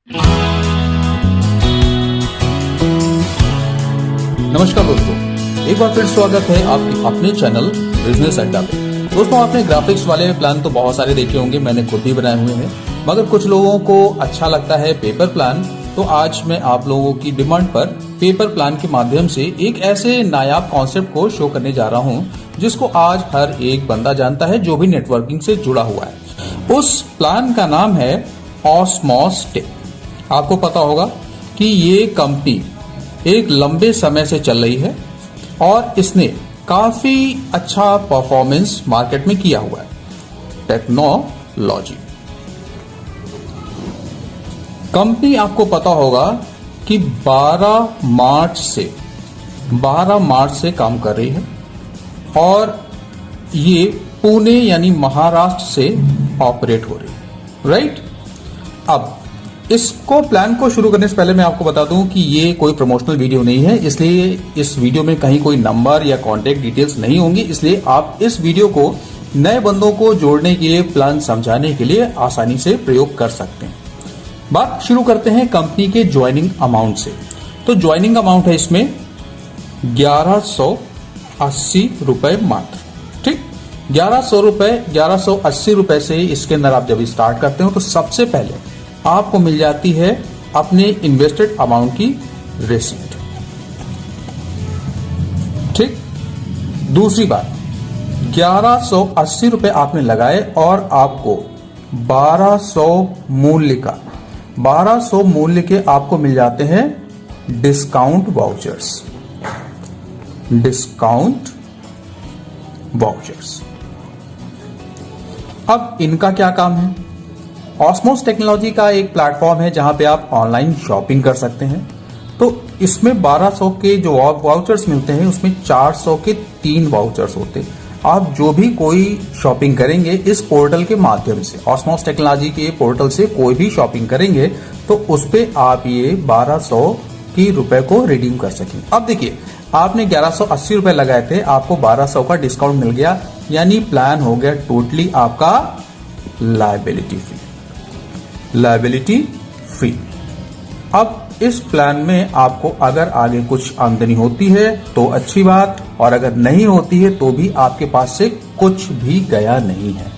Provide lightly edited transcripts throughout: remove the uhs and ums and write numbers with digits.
नमस्कार दोस्तों, एक बार फिर स्वागत है आपके अपने चैनल बिजनेस अड्डा पे। दोस्तों, आपने ग्राफिक्स वाले प्लान तो बहुत सारे देखे होंगे, मैंने खुद भी बनाए हुए हैं, मगर कुछ लोगों को अच्छा लगता है पेपर प्लान। तो आज मैं आप लोगों की डिमांड पर पेपर प्लान के माध्यम से एक ऐसे नायाब कॉन्सेप्ट को शो करने जा रहा हूं जिसको आज हर एक बंदा जानता है जो भी नेटवर्किंग से जुड़ा हुआ है। उस प्लान का नाम है ऑस्मॉस टेक। आपको पता होगा कि ये कंपनी एक लंबे समय से चल रही है और इसने काफी अच्छा परफॉर्मेंस मार्केट में किया हुआ है। टेक्नोलॉजी कंपनी, आपको पता होगा कि 12 मार्च से काम कर रही है और ये पुणे यानी महाराष्ट्र से ऑपरेट हो रही है, राइट। अब इसको प्लान को शुरू करने से पहले मैं आपको बता दूं कि ये कोई प्रमोशनल वीडियो नहीं है, इसलिए इस वीडियो में कहीं कोई नंबर या कॉन्टेक्ट डिटेल्स नहीं होंगी। इसलिए आप इस वीडियो को नए बंदों को जोड़ने के लिए, प्लान समझाने के लिए आसानी से प्रयोग कर सकते हैं। बात शुरू करते हैं कंपनी के ज्वाइनिंग अमाउंट से। तो ज्वाइनिंग अमाउंट है इसमें 1180 रुपए मात्र, ठीक। 1180 रुपए से इसके अंदर आप जब स्टार्ट करते हो तो सबसे पहले आपको मिल जाती है अपने इन्वेस्टेड अमाउंट की रिसीट, ठीक। दूसरी बात, 1180 रुपए आपने लगाए और आपको 1200 मूल्य के आपको मिल जाते हैं डिस्काउंट वाउचर्स। अब इनका क्या काम है? ऑस्मॉस टेक्नोलॉजी का एक प्लेटफॉर्म है जहां पे आप ऑनलाइन शॉपिंग कर सकते हैं। तो इसमें 1200 के जो वाउचर्स मिलते हैं उसमें 400 के 3 वाउचर्स होते हैं। आप जो भी कोई शॉपिंग करेंगे इस पोर्टल के माध्यम से, ऑस्मॉस टेक्नोलॉजी के पोर्टल से कोई भी शॉपिंग करेंगे तो उस पे आप ये 1200 की रुपए को रिडीम कर सकेंगे। अब देखिए, आपने 1180 रुपए लगाए थे, आपको 1200 का डिस्काउंट मिल गया, यानी प्लान हो गया टोटली आपका लायबिलिटी फ्री। अब इस प्लान में आपको अगर आगे कुछ आमदनी होती है तो अच्छी बात, और अगर नहीं होती है तो भी आपके पास से कुछ भी गया नहीं है।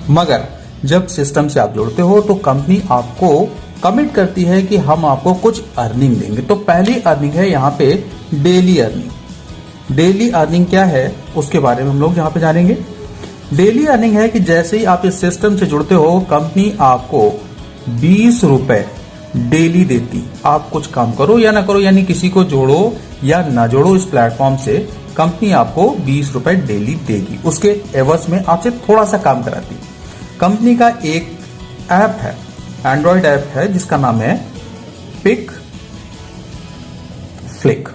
मगर जब सिस्टम से आप जुड़ते हो तो कंपनी आपको कमिट करती है कि हम आपको कुछ अर्निंग देंगे। तो पहली अर्निंग है यहाँ पे डेली अर्निंग। डेली अर्निंग क्या है उसके बारे में हम लोग यहाँ पे जानेंगे। डेली अर्निंग है कि जैसे ही आप इस सिस्टम से जुड़ते हो कंपनी आपको 20 रुपए डेली देती। आप कुछ काम करो या ना करो, यानी किसी को जोड़ो या ना जोड़ो इस प्लेटफॉर्म से, कंपनी आपको 20 रुपए डेली देगी। उसके एवज में आपसे थोड़ा सा काम कराती। कंपनी का एक ऐप है, एंड्रॉयड ऐप है जिसका नाम है पिक फ्लिक,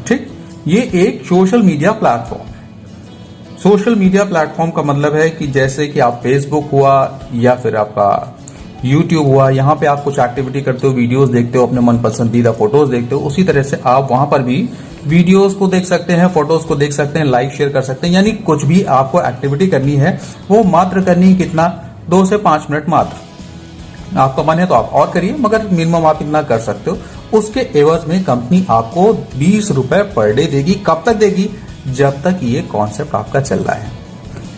ठीक। ये एक सोशल मीडिया प्लेटफॉर्म है। सोशल मीडिया प्लेटफॉर्म का मतलब है कि जैसे कि आप फेसबुक हुआ या फिर आपका यूट्यूब हुआ, यहाँ पे आप कुछ एक्टिविटी करते हो, वीडियोस देखते हो, अपने मन पसंदीदा फोटोज देखते हो, उसी तरह से आप वहां पर भी वीडियोस को देख सकते हैं, फोटोज को देख सकते हैं, लाइक शेयर कर सकते हैं। यानी कुछ भी आपको एक्टिविटी करनी है वो मात्र करनी कितना, 2 से 5 मिनट मात्र। आपका मन है तो आप और करिए, मगर मिनिमम आप इतना कर सकते हो। उसके एवज में कंपनी आपको 20 रुपए पर डे देगी। कब तक देगी? जब तक ये कॉन्सेप्ट आपका चल रहा है।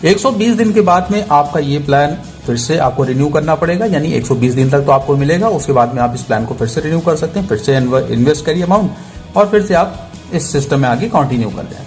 120 दिन के बाद में आपका ये प्लान फिर से आपको रिन्यू करना पड़ेगा, यानी 120 दिन तक तो आपको मिलेगा। उसके बाद में आप इस प्लान को फिर से रिन्यू कर सकते हैं, फिर से इन्वेस्ट करिए अमाउंट और फिर से आप इस सिस्टम में आगे कंटिन्यू कर जाए।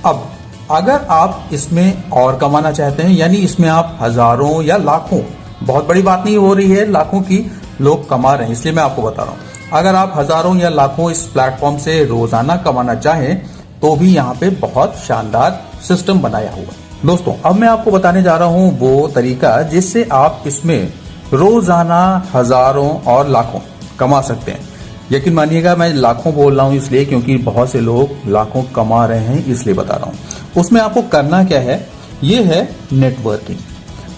अब अगर आप इसमें और कमाना चाहते हैं, यानी इसमें आप हजारों या लाखों, बहुत बड़ी बात नहीं हो रही है, लाखों की लोग कमा रहे हैं, इसलिए मैं आपको बता रहा हूं। अगर आप हजारों या लाखों इस प्लेटफॉर्म से रोजाना कमाना चाहें तो भी यहाँ पे बहुत शानदार सिस्टम बनाया हुआ। दोस्तों, अब मैं आपको बताने जा रहा हूं वो तरीका जिससे आप इसमें रोजाना हजारों और लाखों कमा सकते हैं। यकीन मानिएगा, मैं लाखों बोल रहा हूं इसलिए क्योंकि बहुत से लोग लाखों कमा रहे हैं, इसलिए बता रहा हूं। उसमें आपको करना क्या है, ये है नेटवर्किंग।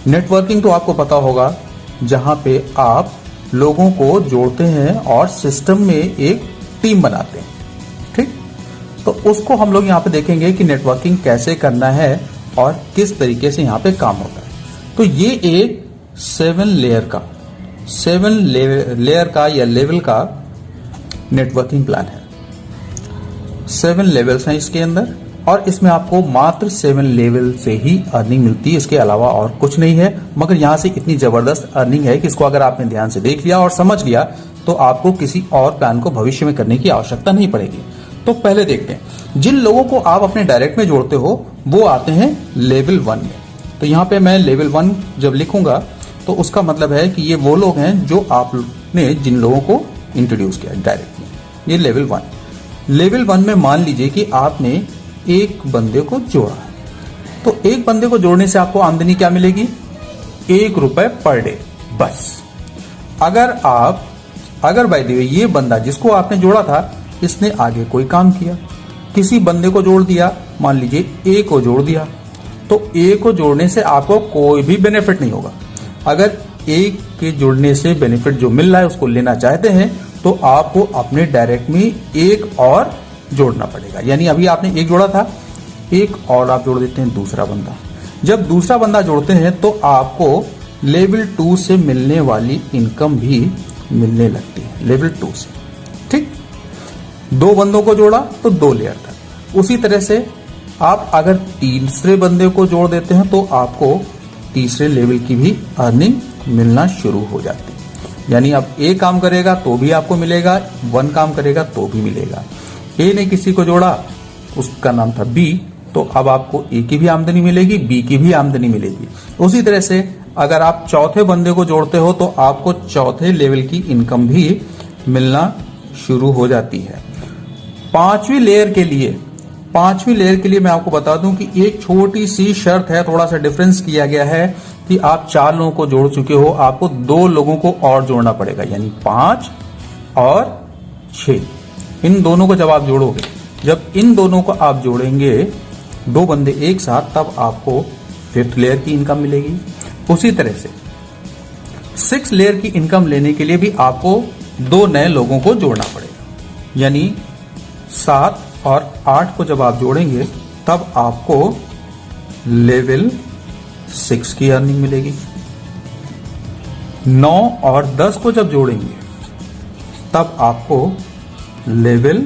नेटवर्किंग तो आपको पता होगा, जहां पे आप लोगों को जोड़ते हैं और सिस्टम में एक टीम बनाते हैं, ठीक। तो उसको हम लोग यहाँ पे देखेंगे कि नेटवर्किंग कैसे करना है और किस तरीके से यहाँ पे काम होता है। तो ये एक 7 लेयर का 7 लेयर का या लेवल का नेटवर्किंग प्लान है। 7 लेवल्स हैं इसके अंदर और इसमें आपको मात्र 7 लेवल से ही अर्निंग मिलती है, इसके अलावा और कुछ नहीं है। मगर यहां से इतनी जबरदस्त अर्निंग है कि इसको अगर आपने ध्यान से देख लिया और समझ लिया तो आपको किसी और प्लान को भविष्य में करने की आवश्यकता नहीं पड़ेगी। तो पहले देखते हैं, जिन लोगों को आप अपने डायरेक्ट में जोड़ते हो वो आते हैं लेवल 1 में। तो यहाँ पे मैं लेवल 1 जब लिखूंगा तो उसका मतलब है कि ये वो लोग हैं जो आपने जिन लोगों को इंट्रोड्यूस किया डायरेक्ट में, ये लेवल 1। लेवल 1 में मान लीजिए कि आपने एक बंदे को जोड़ा, तो एक बंदे को जोड़ने से आपको आमदनी क्या मिलेगी? ₹1 पर डे बस। अगर बाय द वे ये बंदा जिसको आपने जोड़ा था इसने आगे कोई काम किया, किसी बंदे को जोड़ दिया, मान लीजिए ए को जोड़ दिया, तो ए को जोड़ने से आपको कोई भी बेनिफिट नहीं होगा। अगर ए के जुड़ने से बेनिफिट जो मिल रहा है उसको लेना चाहते हैं तो आपको अपने डायरेक्ट में एक और जोड़ना पड़ेगा। यानी अभी आपने एक जोड़ा था, एक और आप जोड़ देते हैं दूसरा बंदा। जब दूसरा बंदा जोड़ते हैं तो आपको लेवल 2 से मिलने वाली इनकम भी मिलने लगती है, लेवल 2 से। ठीक, 2 बंदों को जोड़ा तो 2 लेयर तक। उसी तरह से आप अगर तीसरे बंदे को जोड़ देते हैं तो आपको तीसरे लेवल की भी अर्निंग मिलना शुरू हो जाती है। यानी अब ए काम करेगा तो भी आपको मिलेगा, 1 काम करेगा तो भी मिलेगा। ए ने किसी को जोड़ा, उसका नाम था बी, तो अब आपको ए की भी आमदनी मिलेगी, बी की भी आमदनी मिलेगी। उसी तरह से अगर आप चौथे बंदे को जोड़ते हो तो आपको चौथे लेवल की इनकम भी मिलना शुरू हो जाती है। पांचवी लेयर के लिए मैं आपको बता दूं कि एक छोटी सी शर्त है, थोड़ा सा डिफरेंस किया गया है कि आप 4 लोगों को जोड़ चुके हो, आपको 2 लोगों को और जोड़ना पड़ेगा, यानी 5 और 6। इन दोनों को जब आप जोड़ोगे, जब इन दोनों को आप जोड़ेंगे 2 बंदे एक साथ, तब आपको 5th लेयर की इनकम मिलेगी। उसी तरह से 6th लेयर की इनकम लेने के लिए भी आपको 2 नए लोगों को जोड़ना पड़ेगा, यानी 7 और 8 को जब आप जोड़ेंगे तब आपको लेवल 6 की अर्निंग मिलेगी। 9 और 10 को जब जोड़ेंगे तब आपको लेवल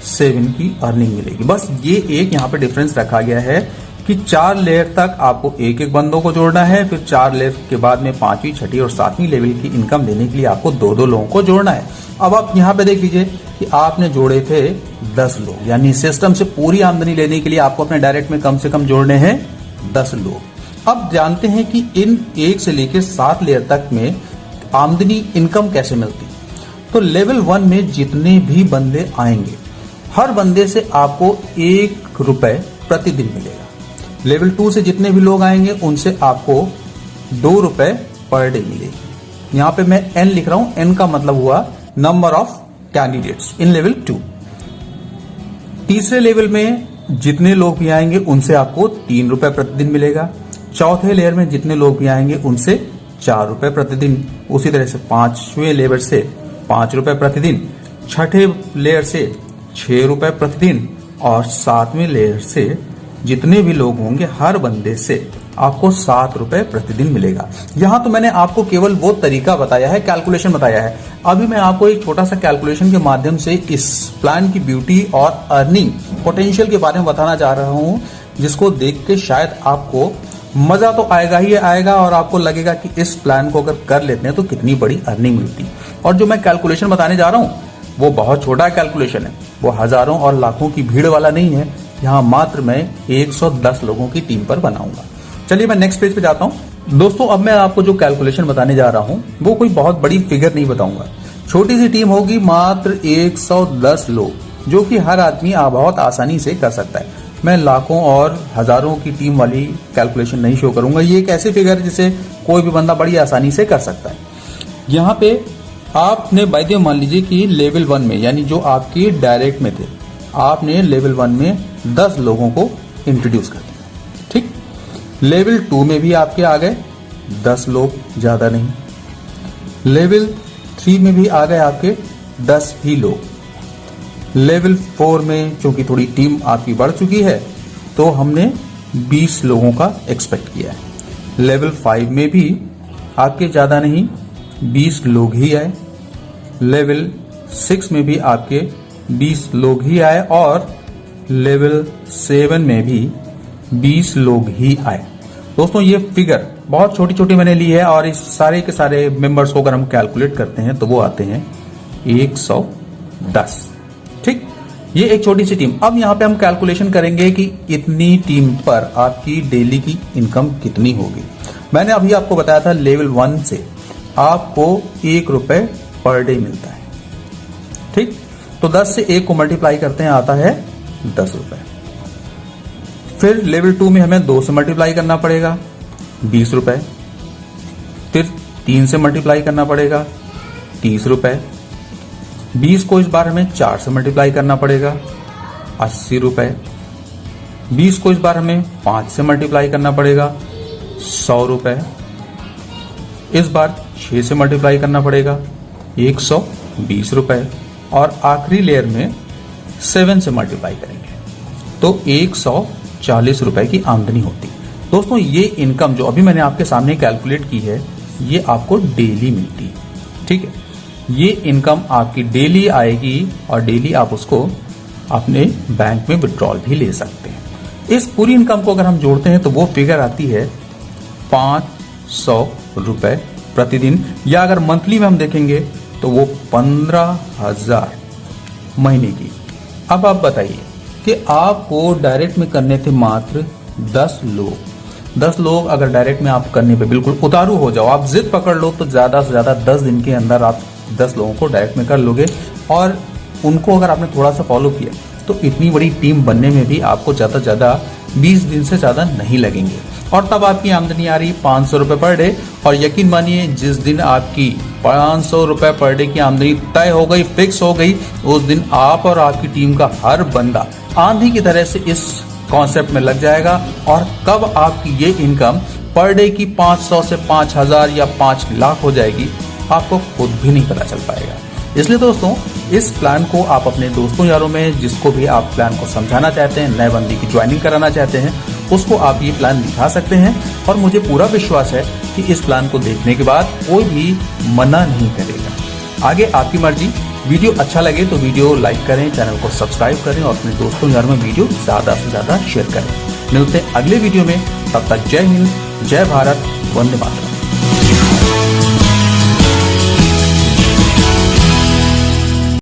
7 की अर्निंग मिलेगी। बस ये एक यहां पे डिफरेंस रखा गया है कि 4 लेयर तक आपको एक एक बंदों को जोड़ना है, फिर 4 लेयर के बाद में 5वीं, 6ठी और 7वीं लेवल की इनकम लेने के लिए आपको 2-2 लोगों को जोड़ना है। अब आप यहां पे देख लीजिए कि आपने जोड़े थे 10 लोग, यानी सिस्टम से पूरी आमदनी लेने के लिए आपको अपने डायरेक्ट में कम से कम जोड़ने हैं 10 लोग। अब जानते हैं कि इन 1 से लेकर 7 लेयर तक में आमदनी इनकम कैसे मिलती। तो लेवल 1 में जितने भी बंदे आएंगे, हर बंदे से आपको ₹1 प्रतिदिन मिलेगा। लेवल 2 से जितने भी लोग आएंगे उनसे आपको ₹2 पर डे मिलेगी। यहां पे मैं n लिख रहा हूं, n का मतलब हुआ number of candidates in level 2। तीसरे लेवल में जितने लोग भी आएंगे उनसे आपको ₹3 प्रतिदिन मिलेगा। चौथे लेयर में जितने लोग भी आएंगे उनसे ₹4 प्रतिदिन। उसी तरह से 5वें लेवल से ₹5 प्रतिदिन, 6ठे लेयर से ₹6 प्रतिदिन और 7वें लेयर से जितने भी लोग होंगे हर बंदे से आपको ₹7 प्रतिदिन मिलेगा। यहां तो मैंने आपको केवल वो तरीका बताया है, कैलकुलेशन बताया है। अभी मैं आपको एक छोटा सा कैलकुलेशन के माध्यम से इस प्लान की ब्यूटी और अर्निंग पोटेंशियल के बारे में बताना चाह रहा हूं, जिसको देख के शायद आपको मजा तो आएगा ही आएगा और आपको लगेगा कि इस प्लान को अगर कर लेते हैं तो कितनी बड़ी अर्निंग मिलती। और जो मैं कैलकुलेशन बताने जा रहा हूं वो बहुत छोटा कैलकुलेशन है, वो हजारों और लाखों की भीड़ वाला नहीं है। यहाँ मात्र मैं 110 लोगों की टीम पर बनाऊंगा। चलिए मैं नेक्स्ट पेज पे जाता हूँ। दोस्तों अब मैं आपको जो कैलकुलेशन बताने जा रहा हूँ वो कोई बहुत बड़ी फिगर नहीं बताऊंगा। छोटी सी टीम होगी, मात्र 110 लोग, जो कि हर आदमी बहुत आसानी से कर सकता है। मैं लाखों और हजारों की टीम वाली कैलकुलेशन नहीं शो करूंगा। ये एक ऐसी फिगर जिसे कोई भी बंदा बड़ी आसानी से कर सकता है। यहाँ पे आपने बाय द वे मान लीजिए कि लेवल 1 में, यानी जो आपके डायरेक्ट में थे, आपने लेवल 1 में 10 लोगों को इंट्रोड्यूस कर दिया। ठीक, लेवल 2 में भी आपके आ गए 10 लोग, ज्यादा नहीं। लेवल 3 में भी आ गए आपके 10 ही लोग। लेवल 4 में चूंकि थोड़ी टीम आपकी बढ़ चुकी है तो हमने 20 लोगों का एक्सपेक्ट किया है। लेवल 5 में भी आपके ज्यादा नहीं 20 लोग ही आए, लेवल 6 में भी आपके 20 लोग ही आए और लेवल 7 में भी 20 लोग ही आए। दोस्तों ये फिगर बहुत छोटी छोटी मैंने ली है और इस सारे के सारे मेंबर्स को अगर हम कैलकुलेट करते हैं तो वो आते हैं 110। ठीक, ये एक छोटी सी टीम। अब यहाँ पे हम कैलकुलेशन करेंगे कि इतनी टीम पर आपकी डेली की इनकम कितनी होगी। मैंने अभी आपको बताया था लेवल 1 से आपको ₹1 पर डे मिलता है। ठीक, तो 10 से 1 को मल्टीप्लाई करते हैं, आता है ₹10। फिर लेवल 2 में हमें 2 से मल्टीप्लाई करना पड़ेगा, ₹20। फिर 3 से मल्टीप्लाई करना पड़ेगा, ₹30। 20 को इस बार हमें 4 से मल्टीप्लाई करना पड़ेगा, ₹80। 20 को इस बार हमें 5 से मल्टीप्लाई करना पड़ेगा, ₹100। इस बार 6 से मल्टीप्लाई करना पड़ेगा, ₹120। और आखिरी लेयर में 7 से मल्टीप्लाई करेंगे तो ₹140 की आमदनी होती। दोस्तों ये इनकम जो अभी मैंने आपके सामने कैलकुलेट की है ये आपको डेली मिलती है। ठीक है, ये इनकम आपकी डेली आएगी और डेली आप उसको अपने बैंक में विड्रॉल भी ले सकते हैं। इस पूरी इनकम को अगर हम जोड़ते हैं तो वो फिगर आती है ₹500 प्रतिदिन, या अगर मंथली में हम देखेंगे तो वो 15,000 महीने की। अब आप बताइए कि आपको डायरेक्ट में करने थे मात्र 10 लोग अगर डायरेक्ट में आप करने पे बिल्कुल उतारू हो जाओ, आप जिद पकड़ लो तो ज्यादा से ज्यादा 10 दिन के अंदर आप 10 लोगों को डायरेक्ट में कर लोगे। और उनको अगर आपने थोड़ा सा फॉलो किया तो इतनी बड़ी टीम बनने में भी आपको ज्यादा से ज्यादा 20 दिन से ज्यादा नहीं लगेंगे। और तब आपकी आमदनी आ रही ₹500 पर डे। और यकीन मानिए जिस दिन आपकी ₹500 पर डे की आमदनी तय हो गई, फिक्स हो गई, उस दिन आप और आपकी टीम का हर बंदा आंधी की तरह से इस कॉन्सेप्ट में लग जाएगा। और कब आपकी ये इनकम पर डे की 500 से 5,000 या 5 लाख हो जाएगी आपको खुद भी नहीं पता चल पाएगा। इसलिए दोस्तों इस प्लान को आप अपने दोस्तों यारों में, जिसको भी आप प्लान को समझाना चाहते हैं, नए बंदी की ज्वाइनिंग कराना चाहते हैं, उसको आप ये प्लान दिखा सकते हैं। और मुझे पूरा विश्वास है कि इस प्लान को देखने के बाद कोई भी मना नहीं करेगा। आगे आपकी मर्जी। वीडियो अच्छा लगे तो वीडियो लाइक करें, चैनल को सब्सक्राइब करें और अपने दोस्तों यारों में वीडियो ज्यादा से ज्यादा शेयर करें। मिलते हैं अगले वीडियो में, तब तक जय हिंद, जय भारत, वंदे मातरम।